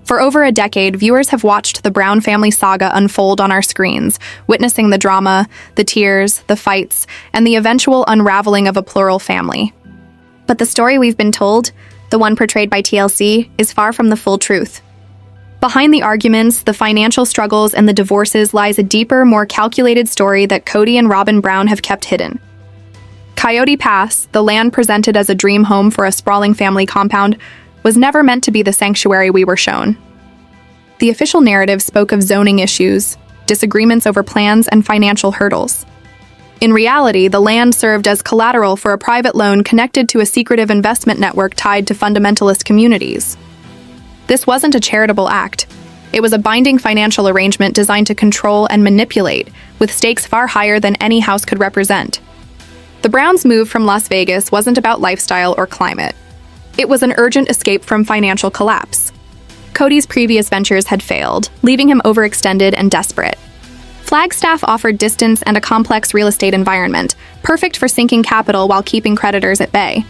For over a decade, viewers have watched the Brown family saga unfold on our screens, witnessing the drama, the tears, the fights, and the eventual unraveling of a plural family. But the story we've been told, the one portrayed by TLC, is far from the full truth. Behind the arguments, the financial struggles, and the divorces lies a deeper, more calculated story that Kody and Robyn Brown have kept hidden. Coyote Pass, the land presented as a dream home for a sprawling family compound, was never meant to be the sanctuary we were shown. The official narrative spoke of zoning issues, disagreements over plans, and financial hurdles. In reality, the land served as collateral for a private loan connected to a secretive investment network tied to fundamentalist communities. This wasn't a charitable act. It was a binding financial arrangement designed to control and manipulate, with stakes far higher than any house could represent. The Browns' move from Las Vegas wasn't about lifestyle or climate. It was an urgent escape from financial collapse. Kody's previous ventures had failed, leaving him overextended and desperate. Flagstaff offered distance and a complex real estate environment, perfect for sinking capital while keeping creditors at bay.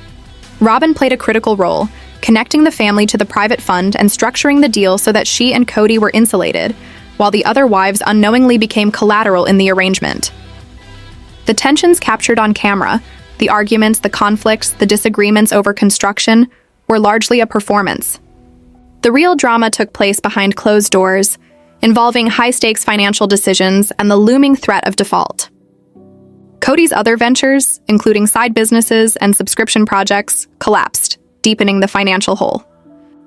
Robyn played a critical role, connecting the family to the private fund and structuring the deal so that she and Kody were insulated, while the other wives unknowingly became collateral in the arrangement. The tensions captured on camera, the arguments, the conflicts, the disagreements over construction, were largely a performance. The real drama took place behind closed doors, involving high-stakes financial decisions and the looming threat of default. Kody's other ventures, including side businesses and subscription projects, collapsed, deepening the financial hole.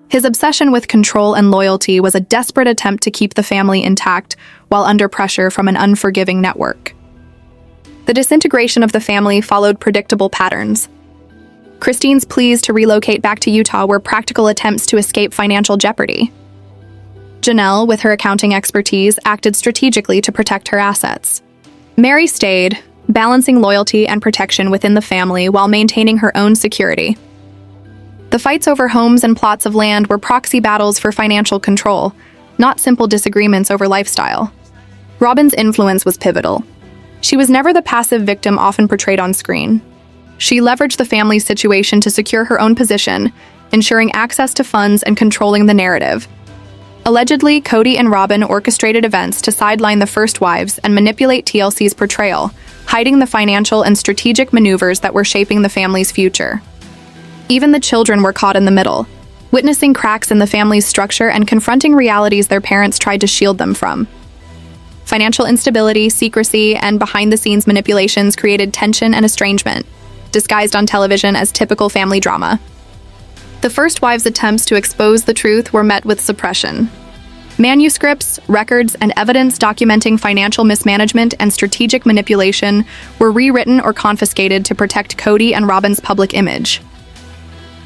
His obsession with control and loyalty was a desperate attempt to keep the family intact while under pressure from an unforgiving network. The disintegration of the family followed predictable patterns. Christine's pleas to relocate back to Utah were practical attempts to escape financial jeopardy. Janelle, with her accounting expertise, acted strategically to protect her assets. Mary stayed, balancing loyalty and protection within the family while maintaining her own security. The fights over homes and plots of land were proxy battles for financial control, not simple disagreements over lifestyle. Robyn's influence was pivotal. She was never the passive victim often portrayed on screen. She leveraged the family's situation to secure her own position, ensuring access to funds and controlling the narrative. Allegedly, Kody and Robyn orchestrated events to sideline the first wives and manipulate TLC's portrayal, hiding the financial and strategic maneuvers that were shaping the family's future. Even the children were caught in the middle, witnessing cracks in the family's structure and confronting realities their parents tried to shield them from. Financial instability, secrecy, and behind-the-scenes manipulations created tension and estrangement, disguised on television as typical family drama. The first wives' attempts to expose the truth were met with suppression. Manuscripts, records, and evidence documenting financial mismanagement and strategic manipulation were rewritten or confiscated to protect Kody and Robyn's public image.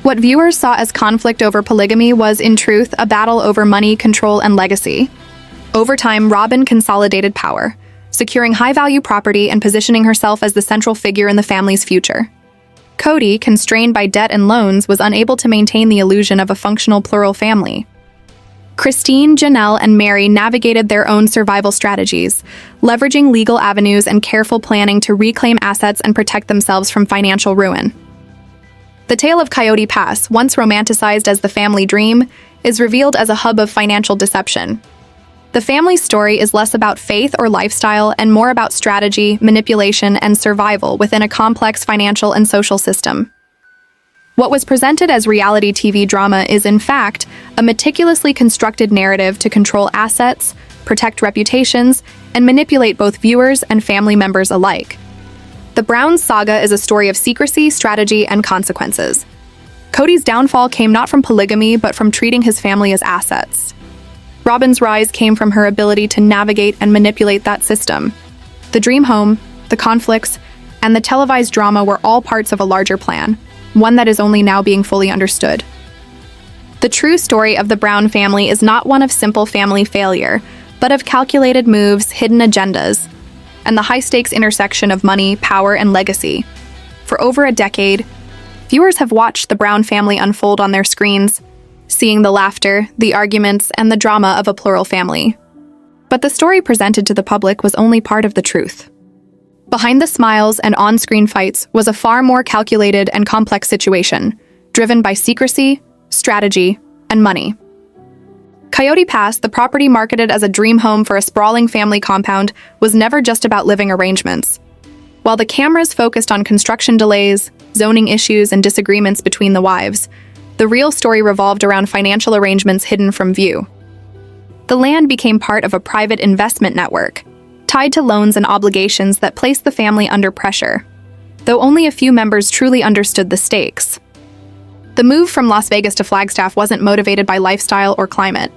What viewers saw as conflict over polygamy was, in truth, a battle over money, control, and legacy. Over time, Robyn consolidated power, securing high-value property and positioning herself as the central figure in the family's future. Kody, constrained by debt and loans, was unable to maintain the illusion of a functional plural family. Christine, Janelle, and Mary navigated their own survival strategies, leveraging legal avenues and careful planning to reclaim assets and protect themselves from financial ruin. The tale of Coyote Pass, once romanticized as the family dream, is revealed as a hub of financial deception. The family's story is less about faith or lifestyle and more about strategy, manipulation, and survival within a complex financial and social system. What was presented as reality TV drama is, in fact, a meticulously constructed narrative to control assets, protect reputations, and manipulate both viewers and family members alike. The Browns saga is a story of secrecy, strategy, and consequences. Kody's downfall came not from polygamy, but from treating his family as assets. Robyn's rise came from her ability to navigate and manipulate that system. The dream home, the conflicts, and the televised drama were all parts of a larger plan, one that is only now being fully understood. The true story of the Brown family is not one of simple family failure, but of calculated moves, hidden agendas, and the high-stakes intersection of money, power, and legacy. For over a decade, viewers have watched the Brown family unfold on their screens, seeing the laughter, the arguments, and the drama of a plural family. But the story presented to the public was only part of the truth. Behind the smiles and on-screen fights was a far more calculated and complex situation, driven by secrecy, strategy, and money. Coyote Pass, the property marketed as a dream home for a sprawling family compound, was never just about living arrangements. While the cameras focused on construction delays, zoning issues, and disagreements between the wives, the real story revolved around financial arrangements hidden from view. The land became part of a private investment network, tied to loans and obligations that placed the family under pressure, though only a few members truly understood the stakes. The move from Las Vegas to Flagstaff wasn't motivated by lifestyle or climate.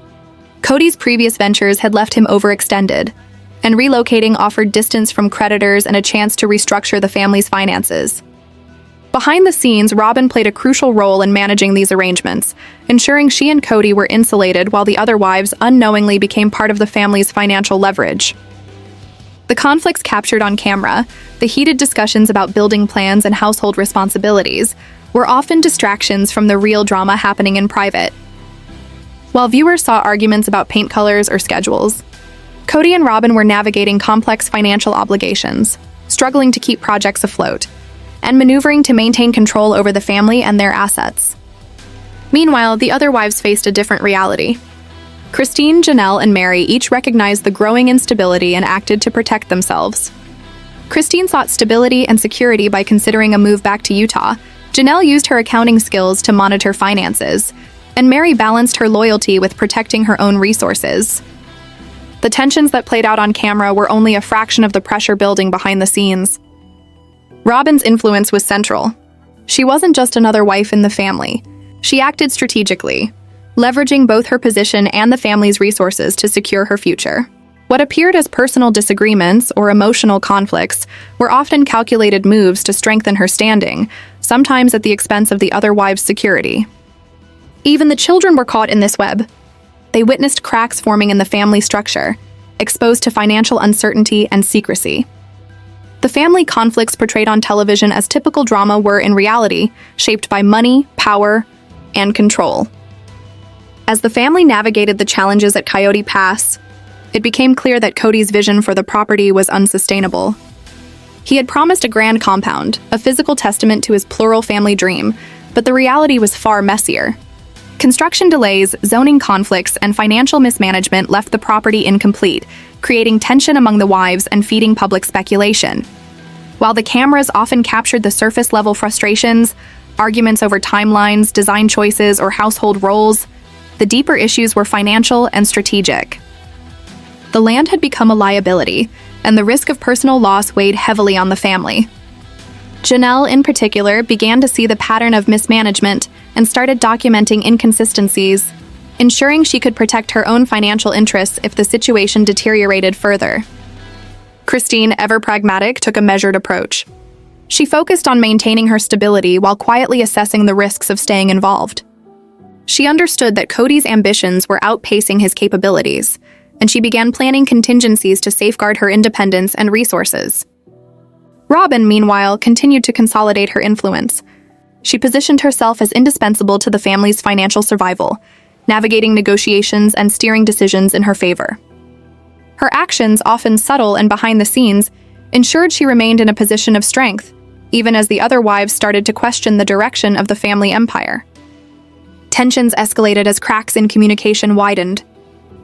Kody's previous ventures had left him overextended, and relocating offered distance from creditors and a chance to restructure the family's finances. Behind the scenes, Robyn played a crucial role in managing these arrangements, ensuring she and Kody were insulated while the other wives unknowingly became part of the family's financial leverage. The conflicts captured on camera, the heated discussions about building plans and household responsibilities, were often distractions from the real drama happening in private. While viewers saw arguments about paint colors or schedules, Kody and Robyn were navigating complex financial obligations, struggling to keep projects afloat, and maneuvering to maintain control over the family and their assets. Meanwhile, the other wives faced a different reality. Christine, Janelle, and Mary each recognized the growing instability and acted to protect themselves. Christine sought stability and security by considering a move back to Utah. Janelle used her accounting skills to monitor finances, and Mary balanced her loyalty with protecting her own resources. The tensions that played out on camera were only a fraction of the pressure building behind the scenes. Robyn's influence was central. She wasn't just another wife in the family. She acted strategically, leveraging both her position and the family's resources to secure her future. What appeared as personal disagreements or emotional conflicts were often calculated moves to strengthen her standing, sometimes at the expense of the other wives' security. Even the children were caught in this web. They witnessed cracks forming in the family structure, exposed to financial uncertainty and secrecy. The family conflicts portrayed on television as typical drama were in reality shaped by money, power, and control. As the family navigated the challenges at Coyote Pass, it became clear that Kody's vision for the property was unsustainable. He had promised a grand compound, a physical testament to his plural family dream, but the reality was far messier. Construction delays, zoning conflicts, and financial mismanagement left the property incomplete, creating tension among the wives and feeding public speculation. While the cameras often captured the surface-level frustrations, arguments over timelines, design choices, or household roles, the deeper issues were financial and strategic. The land had become a liability, and the risk of personal loss weighed heavily on the family. Janelle, in particular, began to see the pattern of mismanagement and started documenting inconsistencies, ensuring she could protect her own financial interests if the situation deteriorated further. Christine, ever pragmatic, took a measured approach. She focused on maintaining her stability while quietly assessing the risks of staying involved. She understood that Kody's ambitions were outpacing his capabilities, and she began planning contingencies to safeguard her independence and resources. Robyn, meanwhile, continued to consolidate her influence. She positioned herself as indispensable to the family's financial survival, navigating negotiations and steering decisions in her favor. Her actions, often subtle and behind the scenes, ensured she remained in a position of strength, even as the other wives started to question the direction of the family empire. Tensions escalated as cracks in communication widened.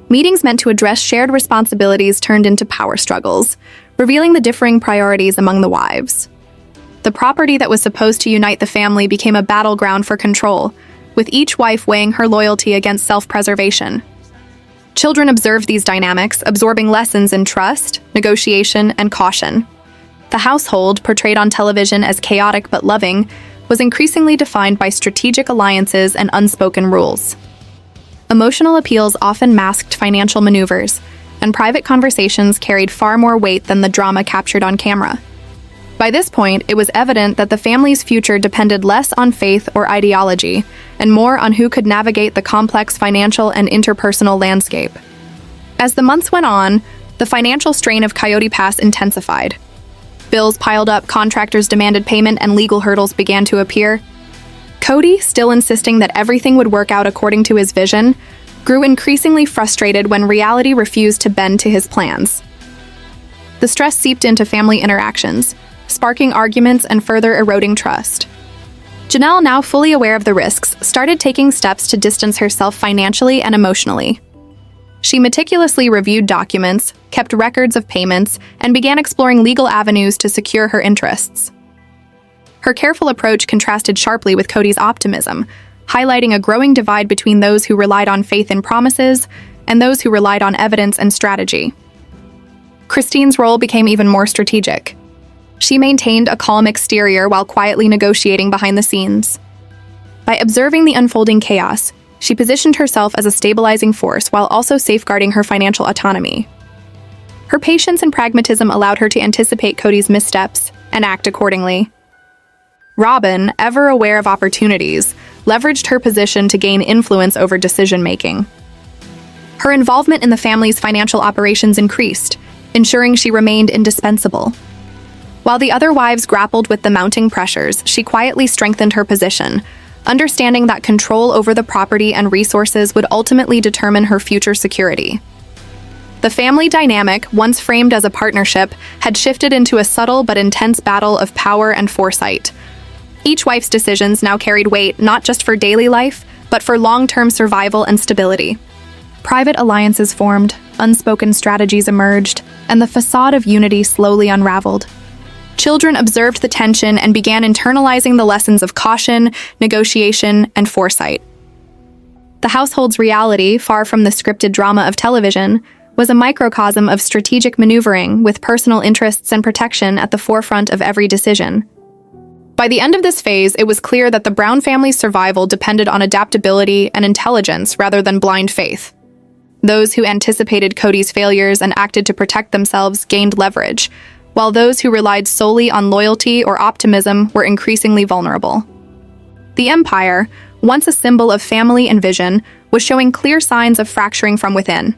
Meetings meant to address shared responsibilities turned into power struggles, revealing the differing priorities among the wives. The property that was supposed to unite the family became a battleground for control, with each wife weighing her loyalty against self-preservation. Children observed these dynamics, absorbing lessons in trust, negotiation, and caution. The household, portrayed on television as chaotic but loving, was increasingly defined by strategic alliances and unspoken rules. Emotional appeals often masked financial maneuvers, and private conversations carried far more weight than the drama captured on camera. By this point, it was evident that the family's future depended less on faith or ideology, and more on who could navigate the complex financial and interpersonal landscape. As the months went on, the financial strain of Coyote Pass intensified. Bills piled up, contractors demanded payment, and legal hurdles began to appear. Kody, still insisting that everything would work out according to his vision, grew increasingly frustrated when reality refused to bend to his plans. The stress seeped into family interactions, sparking arguments and further eroding trust. Janelle, now fully aware of the risks, started taking steps to distance herself financially and emotionally. She meticulously reviewed documents, kept records of payments, and began exploring legal avenues to secure her interests. Her careful approach contrasted sharply with Kody's optimism, highlighting a growing divide between those who relied on faith and promises and those who relied on evidence and strategy. Christine's role became even more strategic. She maintained a calm exterior while quietly negotiating behind the scenes. By observing the unfolding chaos, she positioned herself as a stabilizing force while also safeguarding her financial autonomy. Her patience and pragmatism allowed her to anticipate Kody's missteps and act accordingly. Robyn, ever aware of opportunities, leveraged her position to gain influence over decision-making. Her involvement in the family's financial operations increased, ensuring she remained indispensable. While the other wives grappled with the mounting pressures, she quietly strengthened her position, understanding that control over the property and resources would ultimately determine her future security. The family dynamic, once framed as a partnership, had shifted into a subtle but intense battle of power and foresight. Each wife's decisions now carried weight not just for daily life, but for long-term survival and stability. Private alliances formed, unspoken strategies emerged, and the facade of unity slowly unraveled. Children observed the tension and began internalizing the lessons of caution, negotiation, and foresight. The household's reality, far from the scripted drama of television, was a microcosm of strategic maneuvering with personal interests and protection at the forefront of every decision. By the end of this phase, it was clear that the Brown family's survival depended on adaptability and intelligence rather than blind faith. Those who anticipated Kody's failures and acted to protect themselves gained leverage, while those who relied solely on loyalty or optimism were increasingly vulnerable. The empire, once a symbol of family and vision, was showing clear signs of fracturing from within.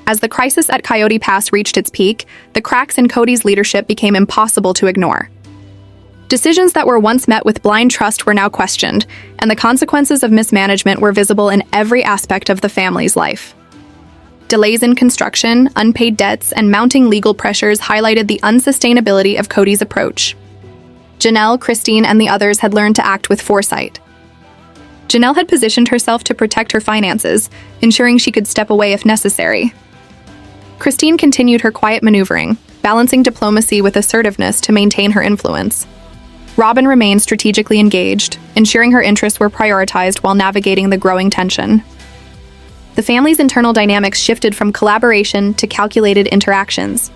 As the crisis at Coyote Pass reached its peak, the cracks in Kody's leadership became impossible to ignore. Decisions that were once met with blind trust were now questioned, and the consequences of mismanagement were visible in every aspect of the family's life. Delays in construction, unpaid debts, and mounting legal pressures highlighted the unsustainability of Kody's approach. Janelle, Christine, and the others had learned to act with foresight. Janelle had positioned herself to protect her finances, ensuring she could step away if necessary. Christine continued her quiet maneuvering, balancing diplomacy with assertiveness to maintain her influence. Robyn remained strategically engaged, ensuring her interests were prioritized while navigating the growing tension. The family's internal dynamics shifted from collaboration to calculated interactions.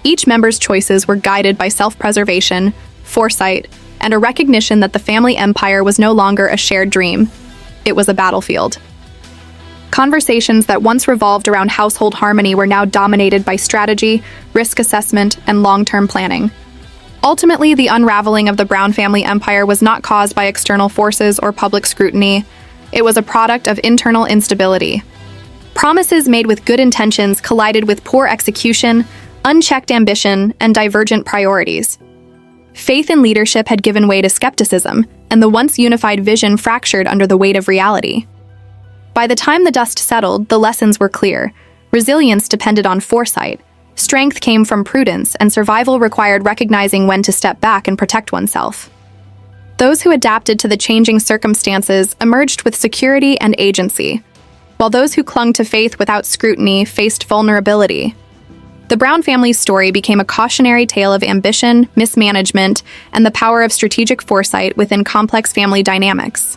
Each member's choices were guided by self-preservation, foresight, and a recognition that the family empire was no longer a shared dream. It was a battlefield. Conversations that once revolved around household harmony were now dominated by strategy, risk assessment, and long-term planning. Ultimately, the unraveling of the Brown family empire was not caused by external forces or public scrutiny. It was a product of internal instability. Promises made with good intentions collided with poor execution, unchecked ambition, and divergent priorities. Faith in leadership had given way to skepticism, and the once unified vision fractured under the weight of reality. By the time the dust settled, the lessons were clear. Resilience depended on foresight. Strength came from prudence, and survival required recognizing when to step back and protect oneself. Those who adapted to the changing circumstances emerged with security and agency, while those who clung to faith without scrutiny faced vulnerability. The Brown family's story became a cautionary tale of ambition, mismanagement, and the power of strategic foresight within complex family dynamics.